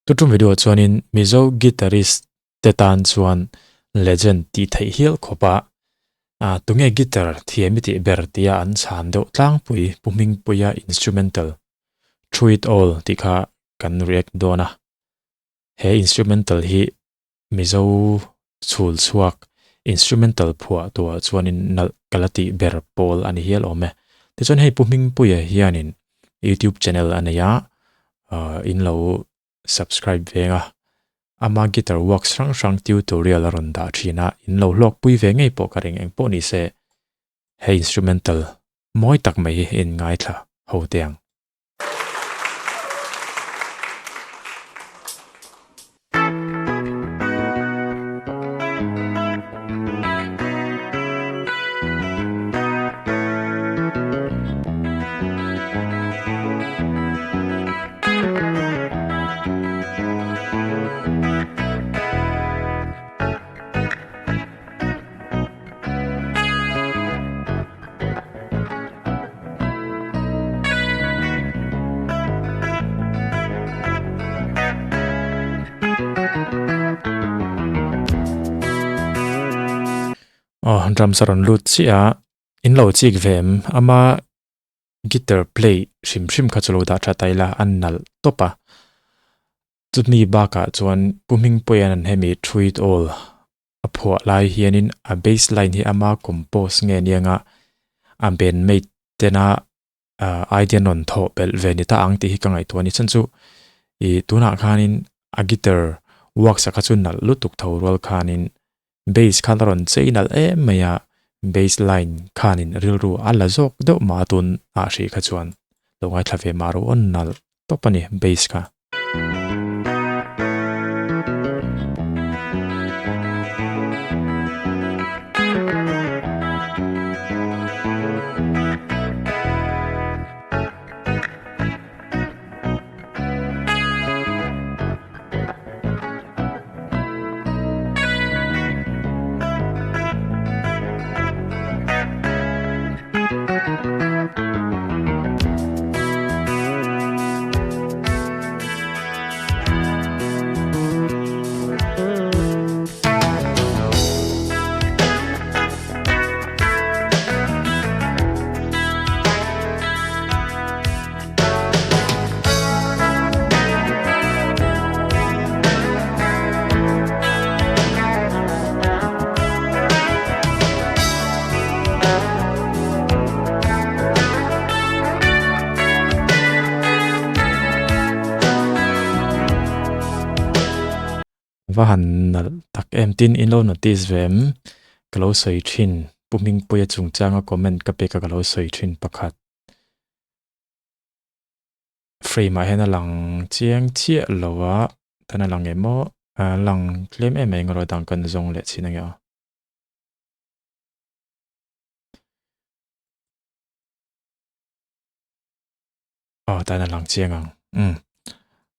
Tutum video chuanin mizo guitarist tetan chuan legend ti thei hial khopa tunge guitar thiamiti bertia an chan deuh tlang pui puming puya instrumental through it all tikha kan react dona he instrumental hi mizo chul chuak instrumental phua to chuanin nal kalati ber pol ani hial ome te chuan hei puming puya hianin YouTube channel anaya in lo subscribe venga ama guitar works rang tutorial ronda thina in lo lok pui ve ngei po karing eng po ni se he instrumental moi tak mai in ngai thla ho tiang drum saron lut chia in lo chik vem ama guitar play shim khachulo da tha taila annal topa chutni baka chuan puming poyan an hemi through it all a phua lai hianin a baseline hi ama compose nge nianga amben mate tena idea non tho bel venita angti hi kangai tuani chanchu I tuna khanin a guitar work sakachun nal lutuk thorol khanin bass khanron cheinal maya baseline khanin rilru alla jok do matun a hri khachuan longai thlave maru onnal topani bass kha Vahan tak tin in lo notice vem kalo soi thin puming puya chungchanga comment kape ka kalo soi thin pakhat frame a hena lang chiang chia lowa thana lang emo lang claim ngoro dang kan zong le chinanga tana lang chiangang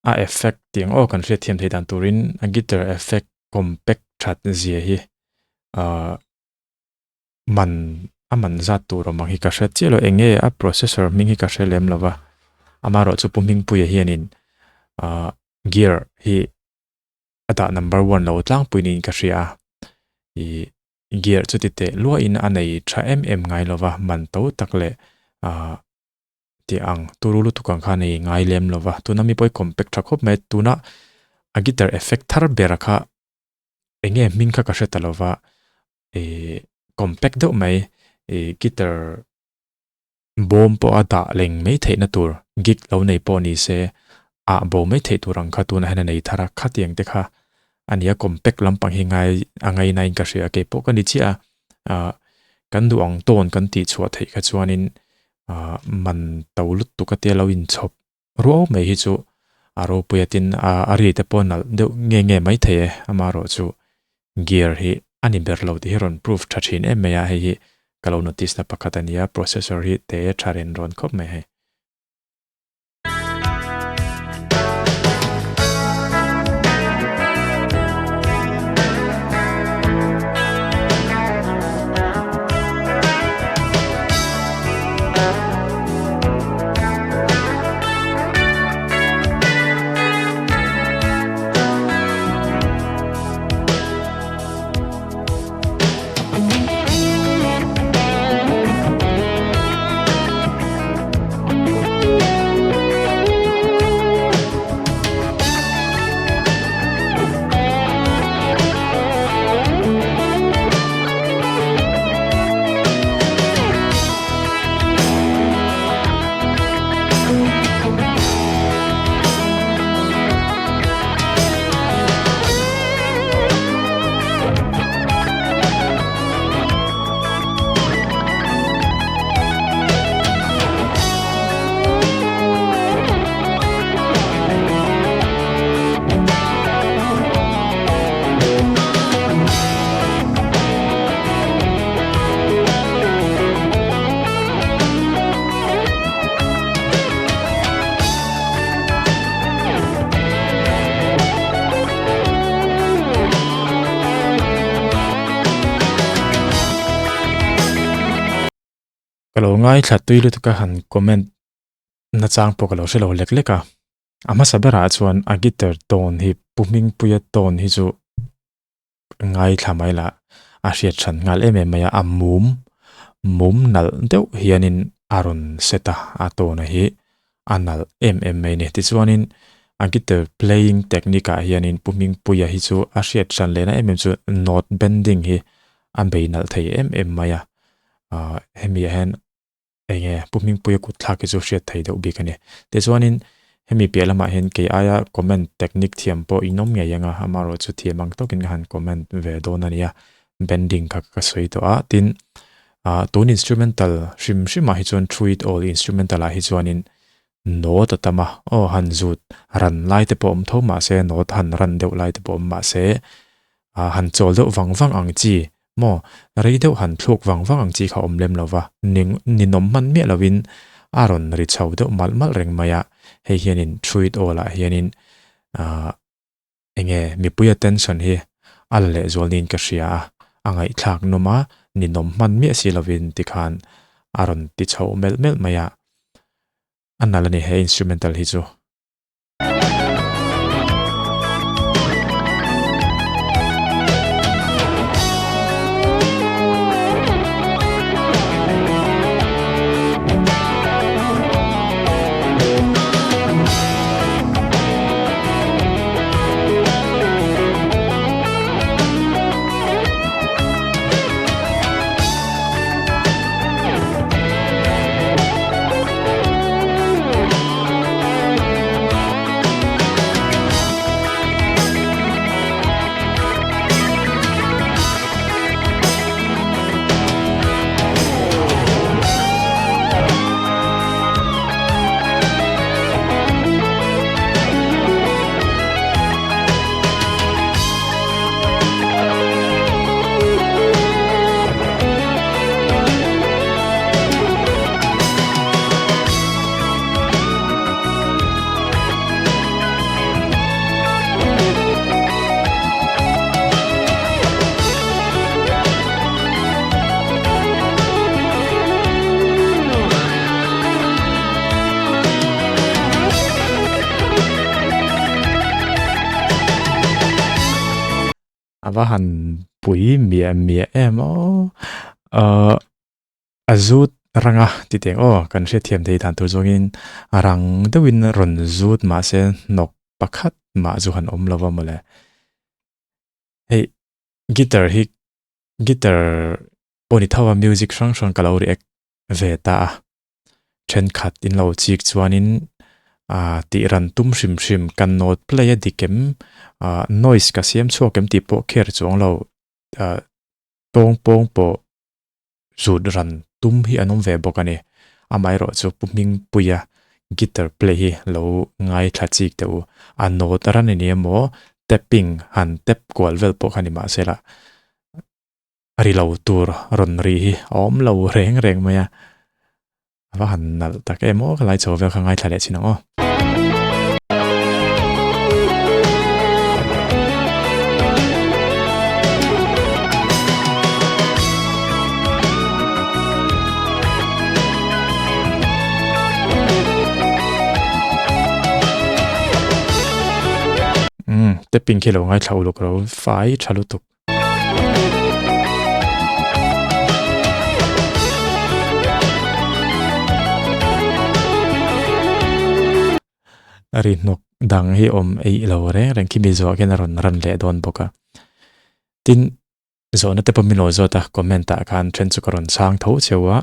a effect ting kan hre thiam thei dan turin a guitar effect compact that zia hi man za tur mang hi ka hre chelo enge a processor ming hi ka hre lem lova amaro chu puming puya hianin gear hi ata number 1 lo tlang puinin ka hria I gear chu ti te lua in anei tha ngai lova man to takle ti ang turulu tukang khani ngai lem lova tunami poi compact thakop me tuna a guitar effect thar beraka enge min kha ka hre lova compact do mai guitar bom po ata leng mai theina tur gig lo nei po ni se a bo mai thei turang kha tuna hena nei thara khatiang te kha ania compact lampang hi ngai angai nai ka hria ke po kan ni chia kan duang ton kan ti chua thei kha chuanin man tawlut tukate lo in chop ro mai hi chu aro puyatin ari te ponal de nge mai the amaro chu gear hi ani berlo di ron proof thachin meya hi kalo notice na pakatania processor hi te tharen ron khop me he Kalau ngai thlat tui lu tuka han comment na chang po kalau shelo lek leka. Ama sabera chuan a guitar tone hi puming puya tone hi chu ngai thlamai la a hriat than ngal em em maya mum nal deuh hianin aron seta a tone hi anal em em mai ne ti chuanin a guitar playing technique a hianin puming puya hi chu a hriat than lena em em chu note bending hi an beinal thei em em maya hemi hen enge puming puya ku thla ki chu hriat thei deuh bikani ti chuanin hemi pialama hen ke aya comment technique thiam po inom nge yanga amaro chu thiamang tokin han comment ve donania bending ka soi to a tin tone instrumental shim hi chuan through it all instrumental a hi chuanin note atama han zut ran lai te pom thoma se note han ran deuh lai te pom ma se han chol deuh wang ang chi mo rei deuh han thluk wang ang chi kha om lem lova ninom man me lovin aron ri chau deuh mal reng maya hei hianin through it all a hianin enge mi puya tension hi alle zolnin ka hria angai thlak noma ninom man me si lovin tikhan aron ti chau mel maya annalani he instrumental hi chu avahan pui mia em azut ranga ti teng kan hre thiam thei than tu zongin rang deuin ron zut ma se nok pakhat ma zu han om lova mole hey guitar poni thawa music sang kalori ek ve ta then khat in lo chik chuanin ti ran tum shim kan note play a dikem noise ka siam chu kem ti po kher chong lo pong po zut ran tum hi anom ve bokani amai ro chu puming puya guitar play hi lo ngai thla chik te u a note ran ni mo tapping han tap kwal vel po khani ma sela ari lo tur ron ri hi om lo reng maya và hẳn là tất cả em ó lại chỗ về khang ai thay lệ xin nó tiếp pin khi lâu ngay thầu lục rồi phải trả lục tục ri nok dang hi om ei lo reng ki mi zo ken ran le don boka tin zo na te pamilo zo ta commenta kan tren chu karon sang tho chewa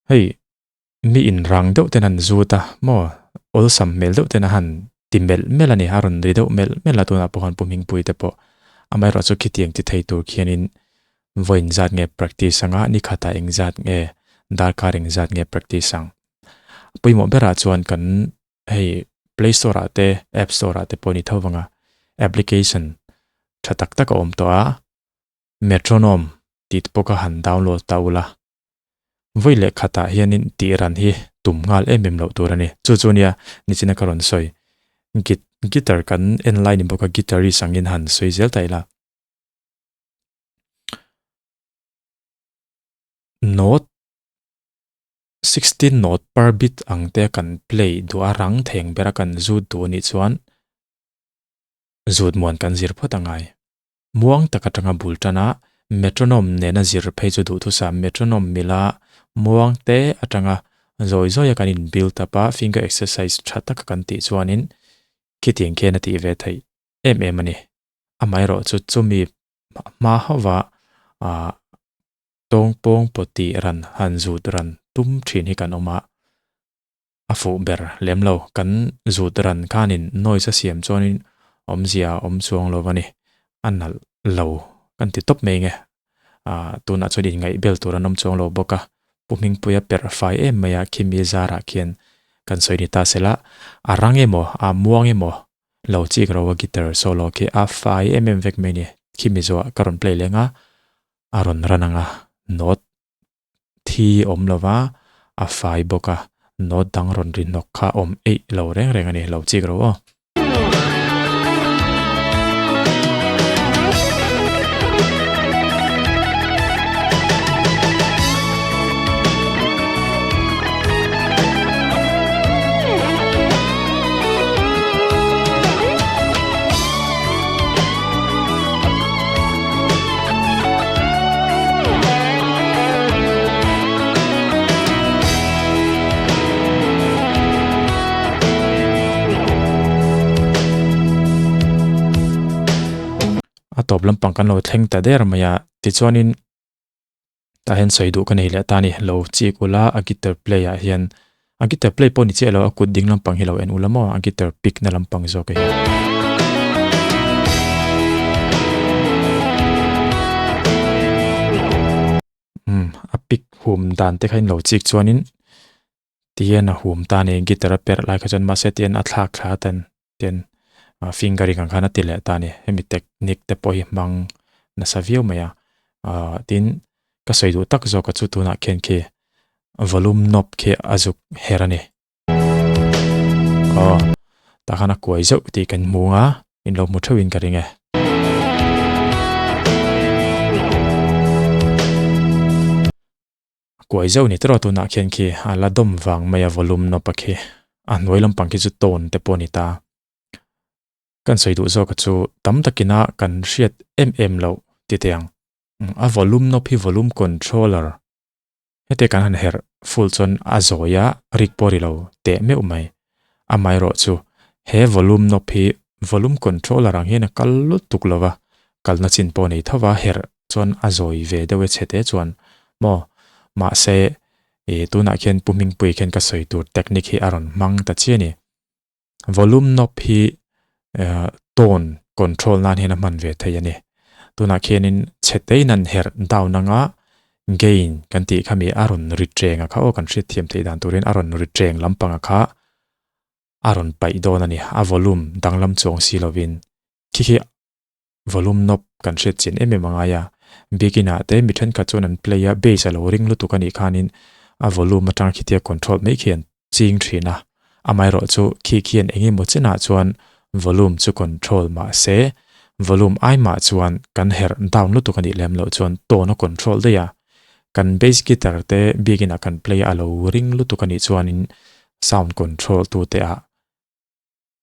hei mi in rang deuh ten an zu ta mo ol sam mel deuh ten han timel melani haron ri deuh mel tu na pohon puming pui te po amai ro chu khitiang ti thei tur khianin voin zat nge practice anga ni khata eng zat nge dar karing zat nge practice sang pui mo bera chuan kan hey Play Store ate App Store ate poni thawanga application thatak tak om to a metronome tit poka han download taula voile khata hianin ti ran hi tumngal em lo turani chunia nichina karon soi guitar kan en line boka guitarist angin han soi zel taila note 16 note per bit ang te kan play du arang theng bera kan zut tu ni chuan zut muan kan zir photangai muang takatanga bultana metronome nena zir phei chu du thu sa metronome mila muang te atanga zoi zoi kan in build up a finger exercise thata kan ti chuanin kitiang ke na ti ve thai em ani amai ro chu chumi ma hawa a tong pong poti ran han zut ran tum thin hi kan oma afu ber lemlo kan zut ran kanin noise siam chonin omzia om chuang lo wani anal lo kan ti top me nge tuna chodin ngai bel turan om chuang lo boka puming puya per fai em maya khimi zara khian kan soini ta sela arang emo a muang emo lo chi grawa guitar solo ke a fai em vek me ni khimi zo karon play lenga aron rananga note thi om lova a fai boka note dang ron rin nok kha om e lo reng reng ani lo chi grawa top lampang kan lo thleng ta der maya ti chuanin ta hen soidu kan ei le ta ni lo chi kula a guitar play a hian a guitar play poni che lo akut ding lampang hi lo en ulamo a guitar pick na lampang zo ke a pick hum dan te khain lo chik chuanin tian a hum ta ne guitar per lai kha chon ma se tian a thak thla tan ten fingering ang kana tile ta ni hemi technique te poi mang na savio maya tin ka soidu tak zo ka chu tuna khen ke volume knob ke azuk herani ta khana koi zo ti kan munga in lo mu thawin ka ringe koi zo ni tro tuna khen ke ala dom wang maya volume knob ke anoi lampang ki chu ton te poni ta kan soidu zo ka chu tam takina kan hriat mm lo ti tiang a volume knob hi volume controller hete kan han her full chon azoya rik pori lo te me umai amai ro chu he volume knob hi volume controller ang hena kallu tuklova kalna chin poni thawa her chon azoi ve dewe chete chuan mo ma se e tuna khen puming pui khen ka soitu technique hi aron mang ta chiani volume knob hi tone control nan hena man ve thayani tuna khenin chetei nan her dawnanga gain kan ti khami aron ritrenga kha o kan hri thiam thei dan turin aron ritreng lampanga kha aron pai donani a volume danglam chong silovin khi volume knob kan hri chin manga ya bigina te mithan ka chon an player bass alo ring lu tu kani khanin a volume atang khitia control me khian ching thina amai ro chu khian engi mo china chuan volume chu control ma se volume ai ma chuan kan her down lu tu kani lem lo chuan to no control de ya kan bass guitar te begin kan play alo ring lu tu kani chuan in sound control tu te a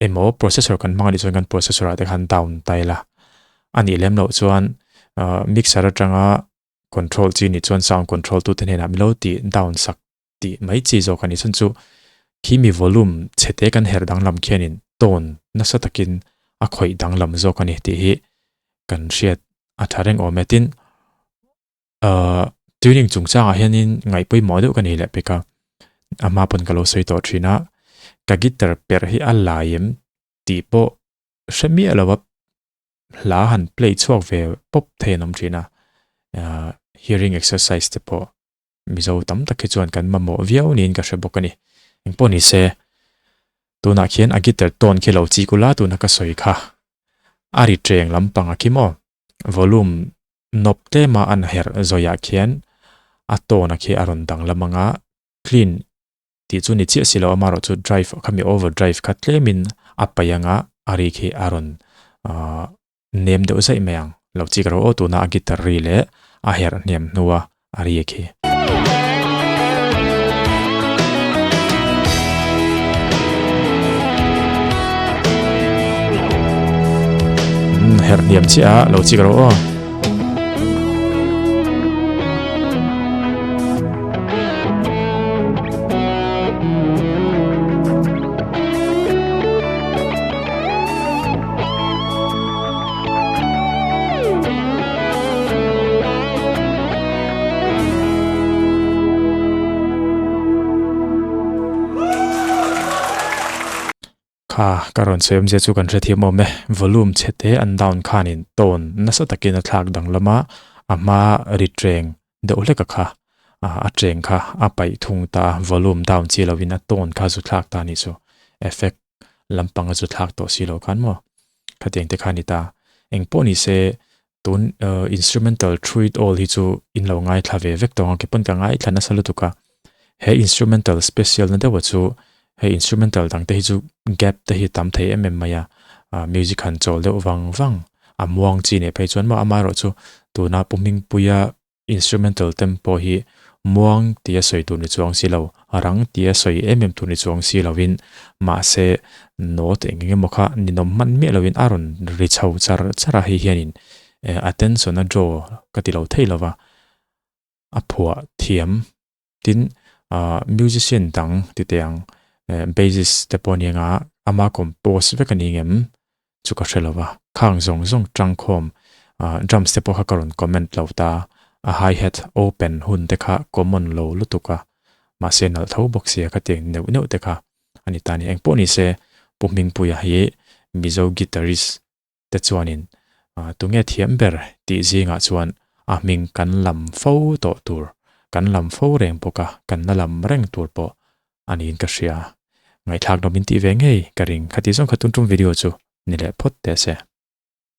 emo processor kan mangani chuan kan processor ate han down taila ani lem lo chuan mixer atanga control chi ni chuan sound control tu te na melody down sak ti mai chi zo kani chun chu khimi volume chete kan her dang lam khianin tone na satakin a khoi dang lam zo kani ti hi kan hriat athareng o metin tuning chungchang a hianin ngai poi mo deuh kan hi le peka ama pon kalo soi to thina ka guitar per hi a laim ti po shemi alawa la han play chuak ve pop thenom thina hearing exercise te po mizo tam takhi chuan kan mamo viau nin ka hrebokani engponi se tuna khian a guitar ton khelo chi kula tuna ka soi kha ari treng lampanga khimo volume knob te ma an her zoya khian a tona khi aron dang lamanga clean ti chu ni chi silo amaro chu drive khami overdrive khatlemin apayanga ari khi aron name de usai meang lo chi garo o tuna a guitar ri le a her nem nuwa ari khi her niam chi a lo chi roค่ะการอนเซมเจจูกันเรทีมอมเมวอลลุ่มเชตเตอันดาวน์คานินโตนนัสตะกินทักดังละมาอามาริเทรงเดอเล็กค่ะอาเทรงค่ะอาไปทุงตาวอลลุ่มดาวน์จีลาวินโตนคาจุดทักตานิจูเอฟเฟกลำปังจุดทักตัวซีโลกันมั้งขัดยังเตคานิตาเองปอนิเซตุนอินสตรูเมนตัลทรูอิทออลฮิจูอินเหล่าง่ายทาเวเวกตัวงเก็บปนกันง่ายทันนัสลุตุกะเฮอินสตรูเมนตัลสเปเชียลนั่นเดวจูเฮอินสตรูเมนตัลตั้งแต่ฮิจูแกปแต่ฮิตามเทเอ็มมายามิวสิคันโจเลววังมวงจีเนี่ยไปจนมาอามารจูตัวนับปุ่มิงปุยาอินสตรูเมนตัลเต็มพอฮีมวงเตียสวยตัวในจวงสีเหลารังเตียสวยตัวในจวงสีเหลาวินมาเซโนตเองเงี้ยมค่ะนินอมมันเมียเหลาวินอารอนริชาวจาระเฮียนินattention นะโจก็ติเราเทลว่าผัวเทียมตินmusician ตังติเตียงbasis แต่ปนยังอามาคอมโพสเวกันยังจุกเชลว่าข้างซงจังคอมdrum step พอการอนคอมเมนต์เราตาhi hat open หุ่นเด็กะ common low ลุตุกะมาเซนเท่าบ็อกเสียก็เตียงเนื้อเด็กะอันนี้ตานี่เองพวกนี้เซปุ่มมิงปุยเฮมิโซกีตาริสแต่ชวนินตุงเงเทียมเบอร์ตีจีงชวนมิงกันลำฟูโตตัวกันลำฟูเร่งปกะกันนลำเร่งตัวปออันนี้ก็เสียไงทางดอมินตีเวงเฮกระริงขัดที่ส่งขัดตุ้นวิดีโอจูนี่แหละพดเตเซ